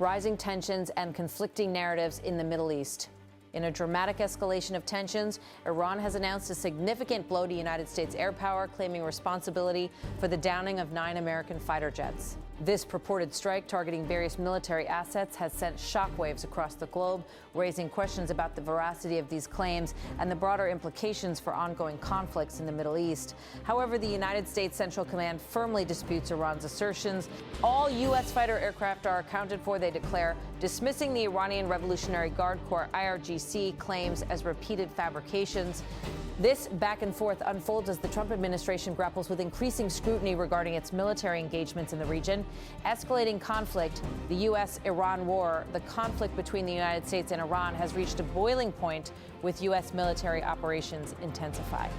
rising tensions and conflicting narratives in the Middle East. In a dramatic escalation of tensions, Iran has announced a significant blow to United States air power, claiming responsibility for the downing of 9 American fighter jets. This purported strike targeting various military assets has sent shockwaves across the globe, raising questions about the veracity of these claims and the broader implications for ongoing conflicts in the Middle East. However, the United States Central Command firmly disputes Iran's assertions. All U.S. fighter aircraft are accounted for, they declare, dismissing the Iranian Revolutionary Guard Corps IRGC claims as repeated fabrications. This back and forth unfolds as the Trump administration grapples with increasing scrutiny regarding its military engagements in the region. Escalating conflict, the U.S. Iran war, the conflict between the United States and Iran has reached a boiling point with U.S. military operations intensifying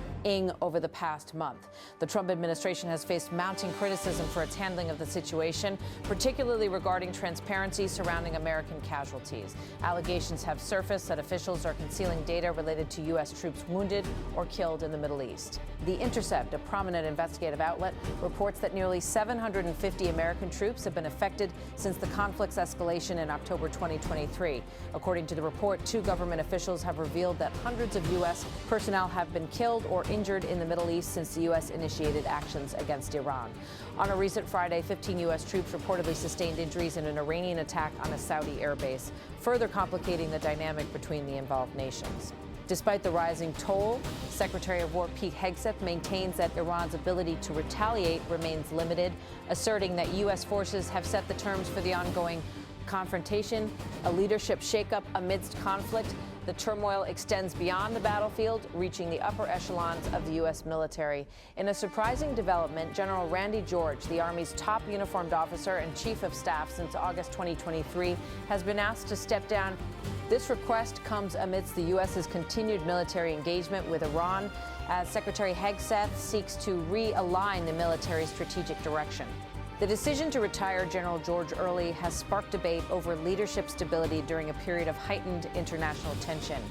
over the past month. The Trump administration has faced mounting criticism for its handling of the situation, particularly regarding transparency surrounding American casualties. Allegations have surfaced that officials are concealing data related to U.S. troops wounded or killed in the Middle East. The Intercept, a prominent investigative outlet, reports that nearly 750 American troops have been affected since the conflict's escalation in October 2023. According to the report, 2 government officials have revealed that hundreds of U.S. personnel have been killed or injured in the Middle East since the U.S. initiated actions against Iran. On a recent Friday, 15 U.S. troops reportedly sustained injuries in an Iranian attack on a Saudi airbase, further complicating the dynamic between the involved nations. Despite the rising toll, Secretary of War Pete Hegseth maintains that Iran's ability to retaliate remains limited, asserting that U.S. forces have set the terms for the ongoing confrontation, a leadership shakeup amidst conflict. The turmoil extends beyond the battlefield, reaching the upper echelons of the U.S. military. In a surprising development, General Randy George, the Army's top uniformed officer and chief of staff since August 2023, has been asked to step down. This request comes amidst the U.S.'s continued military engagement with Iran, as Secretary Hegseth seeks to realign the military's strategic direction. The decision to retire General George early has sparked debate over leadership stability during a period of heightened international tension.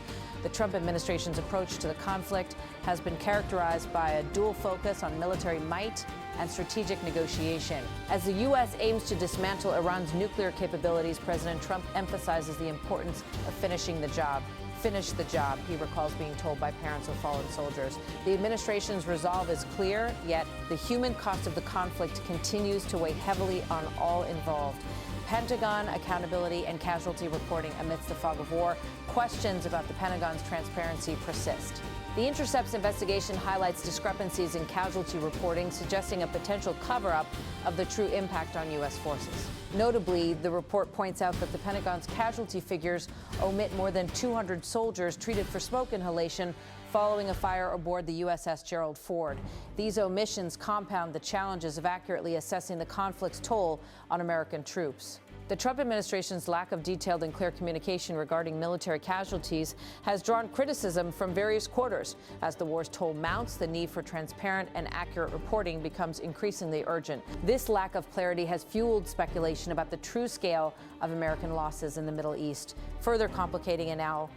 The Trump administration's approach to the conflict has been characterized by a dual focus on military might and strategic negotiation. As the U.S. aims to dismantle Iran's nuclear capabilities, President Trump emphasizes the importance of finishing the job. Finish the job, he recalls being told by parents of fallen soldiers. The administration's resolve is clear, yet the human cost of the conflict continues to weigh heavily on all involved. Pentagon accountability and casualty reporting amidst the fog of war. Questions about the Pentagon's transparency persist. The Intercept's investigation highlights discrepancies in casualty reporting, suggesting a potential cover-up of the true impact on U.S. forces. Notably, the report points out that the Pentagon's casualty figures omit more than 200 soldiers treated for smoke inhalation following a fire aboard the USS Gerald Ford. These omissions compound the challenges of accurately assessing the conflict's toll on American troops. The Trump administration's lack of detailed and clear communication regarding military casualties has drawn criticism from various quarters. As the war's toll mounts, the need for transparent and accurate reporting becomes increasingly urgent. This lack of clarity has fueled speculation about the true scale of American losses in the Middle East, further complicating a now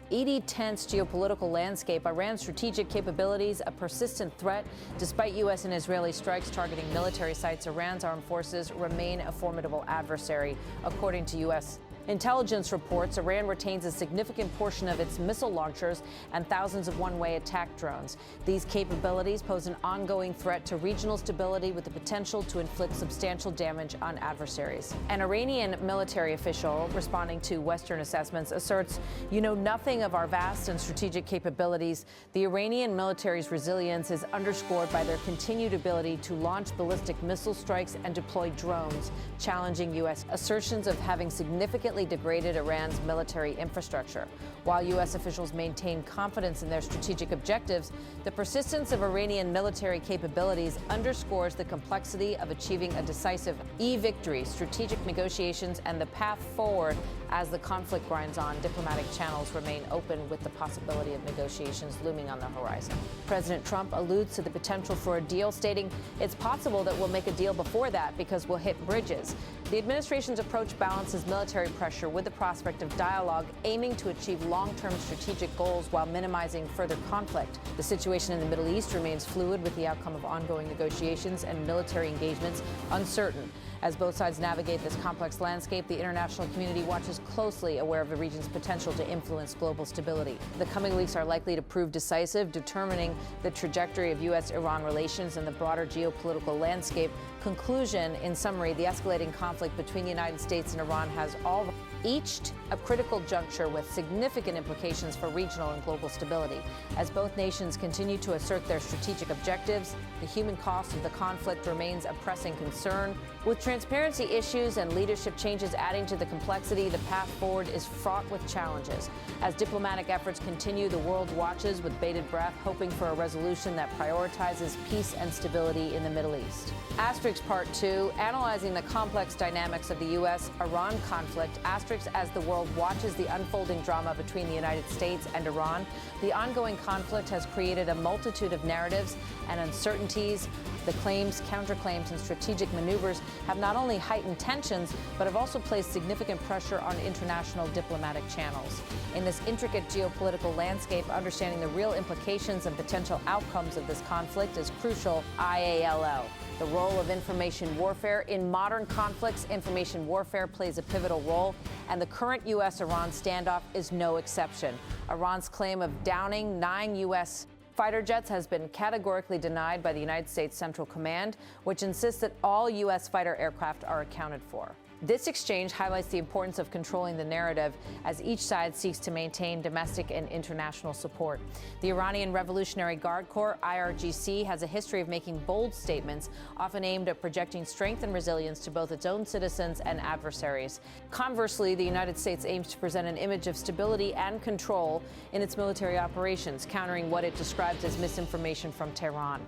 tense geopolitical landscape. Iran's strategic capabilities, a persistent threat. Despite U.S. and Israeli strikes targeting military sites, Iran's armed forces remain a formidable adversary. According to U.S. intelligence reports, Iran retains a significant portion of its missile launchers and thousands of one-way attack drones. These capabilities pose an ongoing threat to regional stability with the potential to inflict substantial damage on adversaries. An Iranian military official responding to Western assessments asserts, "You know nothing of our vast and strategic capabilities. The Iranian military's resilience is underscored by their continued ability to launch ballistic missile strikes and deploy drones, challenging U.S. assertions of having significantly degraded Iran's military infrastructure." While U.S. officials maintain confidence in their strategic objectives, the persistence of Iranian military capabilities underscores the complexity of achieving a decisive victory. Strategic negotiations and the path forward as the conflict grinds on. Diplomatic channels remain open with the possibility of negotiations looming on the horizon. President Trump alludes to the potential for a deal, stating, "It's possible that we'll make a deal before that because we'll hit bridges." The administration's approach balances military pressure with the prospect of dialogue, aiming to achieve long-term strategic goals while minimizing further conflict. The situation in the Middle East remains fluid, with the outcome of ongoing negotiations and military engagements uncertain. As both sides navigate this complex landscape, the international community watches closely, aware of the region's potential to influence global stability. The coming weeks are likely to prove decisive, determining the trajectory of U.S. Iran relations and the broader geopolitical landscape. Conclusion, in summary, the escalating conflict between the United States and Iran has all reached a critical juncture with significant implications for regional and global stability. As both nations continue to assert their strategic objectives, the human cost of the conflict remains a pressing concern. With transparency issues and leadership changes adding to the complexity, the path forward is fraught with challenges. As diplomatic efforts continue, the world watches with bated breath, hoping for a resolution that prioritizes peace and stability in the Middle East. Asterisk Part 2, analyzing the complex dynamics of the U.S.-Iran conflict. Asterisk, as the world watches the unfolding drama between the United States and Iran, the ongoing conflict has created a multitude of narratives and uncertainties. The claims, counterclaims, and strategic maneuvers have not only heightened tensions, but have also placed significant pressure on international diplomatic channels. In this intricate geopolitical landscape, understanding the real implications and potential outcomes of this conflict is crucial. IALO. The role of information warfare. In modern conflicts, information warfare plays a pivotal role, and the current U.S.-Iran standoff is no exception. Iran's claim of downing 9 U.S. fighter jets has been categorically denied by the United States Central Command, which insists that all U.S. fighter aircraft are accounted for. This exchange highlights the importance of controlling the narrative as each side seeks to maintain domestic and international support. The Iranian Revolutionary Guard Corps, IRGC, has a history of making bold statements, often aimed at projecting strength and resilience to both its own citizens and adversaries. Conversely, the United States aims to present an image of stability and control in its military operations, countering what it describes as misinformation from Tehran.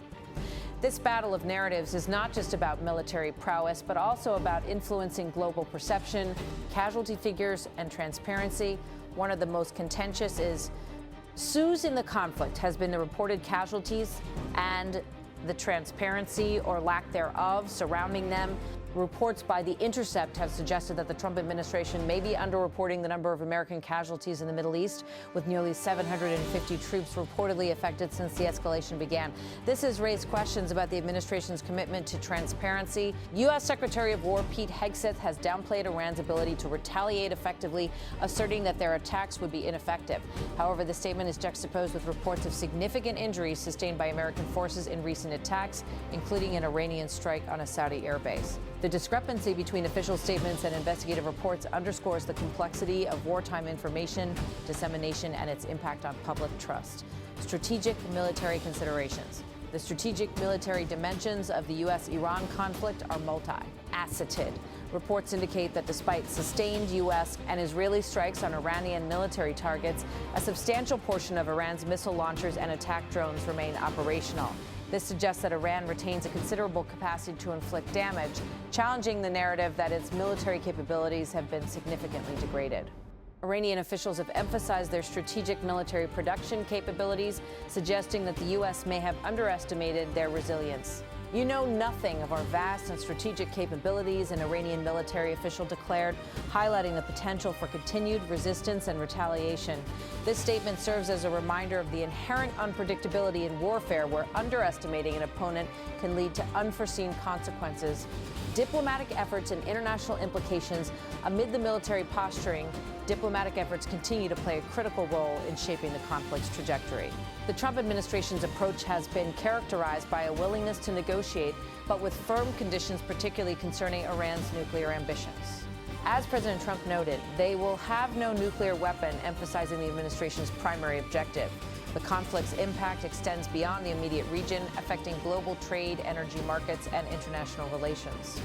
This battle of narratives is not just about military prowess, but also about influencing global perception, casualty figures, and transparency. One of the most contentious issues in the conflict has been the reported casualties and the transparency or lack thereof surrounding them. Reports by The Intercept have suggested that the Trump administration may be underreporting the number of American casualties in the Middle East, with nearly 750 troops reportedly affected since the escalation began. This has raised questions about the administration's commitment to transparency. U.S. Secretary of War Pete Hegseth has downplayed Iran's ability to retaliate effectively, asserting that their attacks would be ineffective. However, the statement is juxtaposed with reports of significant injuries sustained by American forces in recent attacks, including an Iranian strike on a Saudi airbase. The discrepancy between official statements and investigative reports underscores the complexity of wartime information dissemination and its impact on public trust. Strategic military considerations. The strategic military dimensions of the U.S.-Iran conflict are multi-faceted. Reports indicate that despite sustained U.S. and Israeli strikes on Iranian military targets, a substantial portion of Iran's missile launchers and attack drones remain operational. This suggests that Iran retains a considerable capacity to inflict damage, challenging the narrative that its military capabilities have been significantly degraded. Iranian officials have emphasized their strategic military production capabilities, suggesting that the U.S. may have underestimated their resilience. "You know nothing of our vast and strategic capabilities," an Iranian military official declared, highlighting the potential for continued resistance and retaliation. This statement serves as a reminder of the inherent unpredictability in warfare, where underestimating an opponent can lead to unforeseen consequences. Diplomatic efforts and international implications. Amid the military posturing, diplomatic efforts continue to play a critical role in shaping the conflict's trajectory. The Trump administration's approach has been characterized by a willingness to negotiate, but with firm conditions, particularly concerning Iran's nuclear ambitions. As President Trump noted, they will have no nuclear weapon, emphasizing the administration's primary objective. The conflict's impact extends beyond the immediate region, affecting global trade, energy markets, and international relations.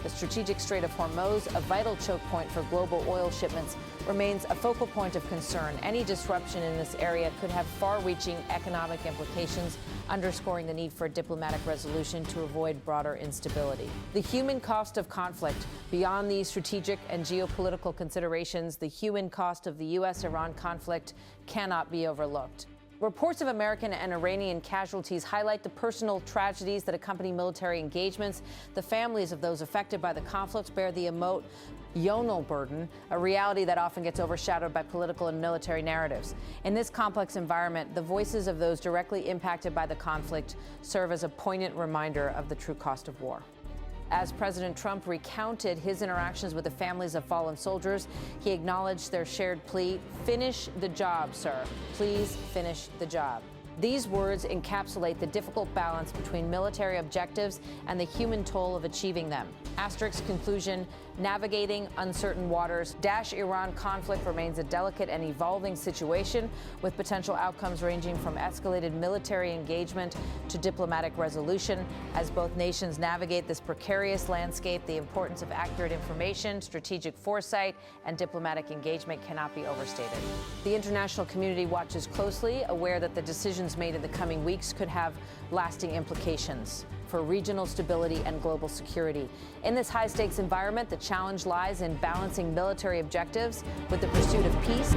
The strategic Strait of Hormuz, a vital choke point for global oil shipments, remains a focal point of concern. Any disruption in this area could have far-reaching economic implications, underscoring the need for a diplomatic resolution to avoid broader instability. The human cost of conflict. Beyond these strategic and geopolitical considerations, the human cost of the U.S.-Iran conflict cannot be overlooked. Reports of American and Iranian casualties highlight the personal tragedies that accompany military engagements. The families of those affected by the conflict bear the emotional burden, a reality that often gets overshadowed by political and military narratives. In this complex environment, the voices of those directly impacted by the conflict serve as a poignant reminder of the true cost of war. As President Trump recounted his interactions with the families of fallen soldiers, he acknowledged their shared plea, "Finish the job, sir. Please finish the job." These words encapsulate the difficult balance between military objectives and the human toll of achieving them. Asterisk conclusion, navigating uncertain waters. Iran conflict remains a delicate and evolving situation, with potential outcomes ranging from escalated military engagement to diplomatic resolution. As both nations navigate this precarious landscape, the importance of accurate information, strategic foresight, and diplomatic engagement cannot be overstated. The international community watches closely, aware that the decisions made in the coming weeks could have lasting implications for regional stability and global security. In this high-stakes environment, the challenge lies in balancing military objectives with the pursuit of peace.